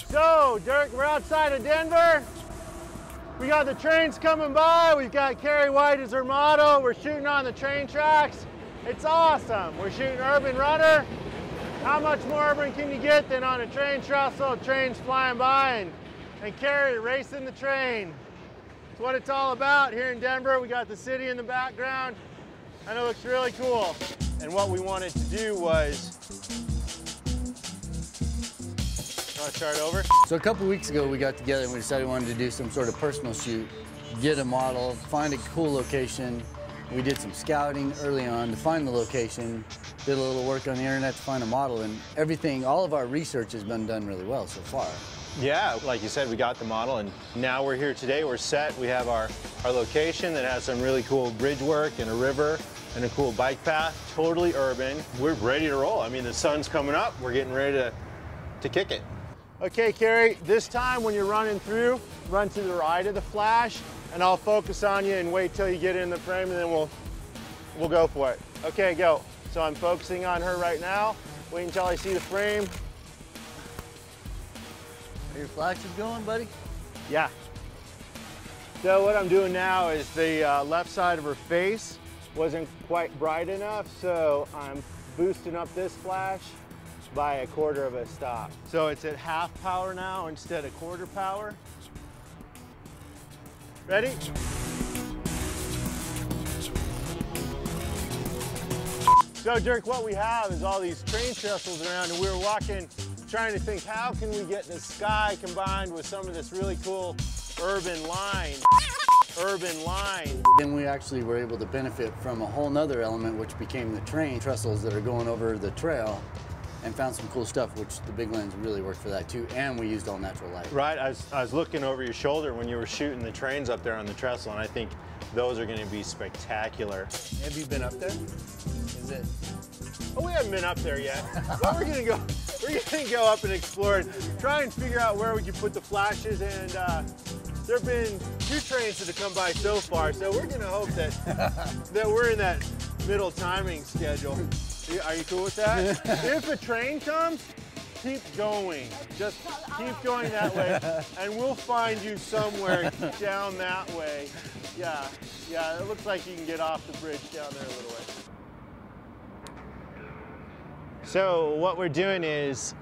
So, Dirk, we're outside of Denver. We got the trains coming by. We've got Kari White as our motto. We're shooting on the train tracks. It's awesome. We're shooting urban runner. How much more urban can you get than on a train trestle, trains flying by, and Kari racing the train. It's what it's all about here in Denver. We got the city in the background, and it looks really cool. And what we wanted to do was, start over. So a couple weeks ago we got together and we decided we wanted to do some sort of personal shoot, get a model, find a cool location. We did some scouting early on to find the location, did a little work on the internet to find a model, and everything, all of our research has been done really well so far. Yeah, like you said, we got the model, and now we're here today. We're set. We have our location that has some really cool bridge work and a river and a cool bike path, totally urban. We're ready to roll. I mean, the sun's coming up. We're getting ready to kick it. Okay, Kari, this time when you're running through, run to the right of the flash, and I'll focus on you and wait till you get in the frame, and then we'll go for it. Okay, go. So I'm focusing on her right now. Wait until I see the frame. Are your flashes going, buddy? Yeah. So what I'm doing now is the left side of her face wasn't quite bright enough, so I'm boosting up this flash by 1/4 of a stop. So it's at half power now instead of 1/4 power. Ready? So Dirk, what we have is all these train trestles around, and we were walking, trying to think, how can we get the sky combined with some of this really cool urban line? Then we actually were able to benefit from a whole nother element, which became the train trestles that are going over the trail, and found some cool stuff, which the big lens really worked for that too, and we used all natural light. Right, I was looking over your shoulder when you were shooting the trains up there on the trestle, and I think those are gonna be spectacular. Have you been up there? Is it? Oh, we haven't been up there yet. But we're gonna go up and explore and try and figure out where we can put the flashes, and there have been 2 trains that have come by so far, so we're gonna hope that, that we're in that middle timing schedule. Are you cool with that? If a train comes, keep going. Just keep going that way, and we'll find you somewhere down that way. Yeah, it looks like you can get off the bridge down there a little way. So what we're doing is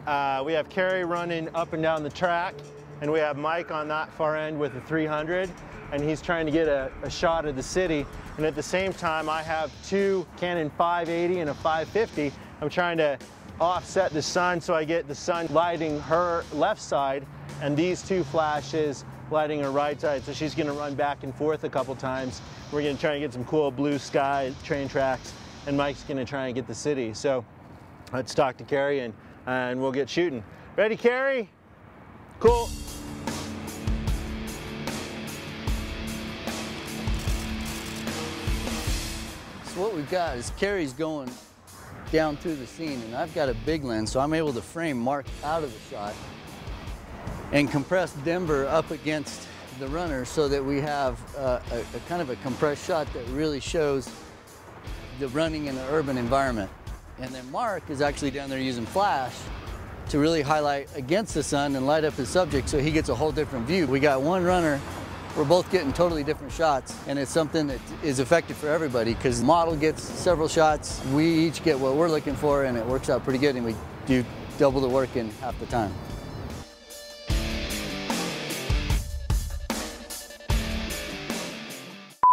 we have Kari running up and down the track, and we have Mike on that far end with a 300, and he's trying to get a shot of the city. And at the same time, I have 2 Canon 580 and a 550. I'm trying to offset the sun so I get the sun lighting her left side and these 2 flashes lighting her right side. So she's gonna run back and forth a couple times. We're gonna try and get some cool blue sky train tracks, and Mike's gonna try and get the city. So let's talk to Kari and we'll get shooting. Ready, Kari? Cool. So what we've got is Kari's going down through the scene, and I've got a big lens, so I'm able to frame Mark out of the shot and compress Denver up against the runner so that we have a kind of a compressed shot that really shows the running in an urban environment. And then Mark is actually down there using flash to really highlight against the sun and light up his subject so he gets a whole different view. We got one runner. We're both getting totally different shots, and it's something that is effective for everybody because the model gets several shots. We each get what we're looking for, and it works out pretty good, and we do double the work in half the time.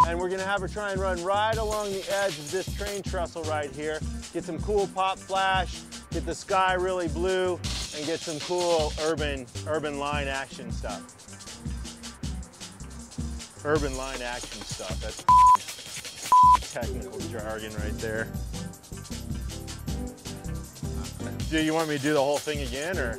And we're gonna have her try and run right along the edge of this train trestle right here, get some cool pop flash, get the sky really blue, and get some cool urban line action stuff. Urban line action stuff. That's technical jargon right there. Do you want me to do the whole thing again, or?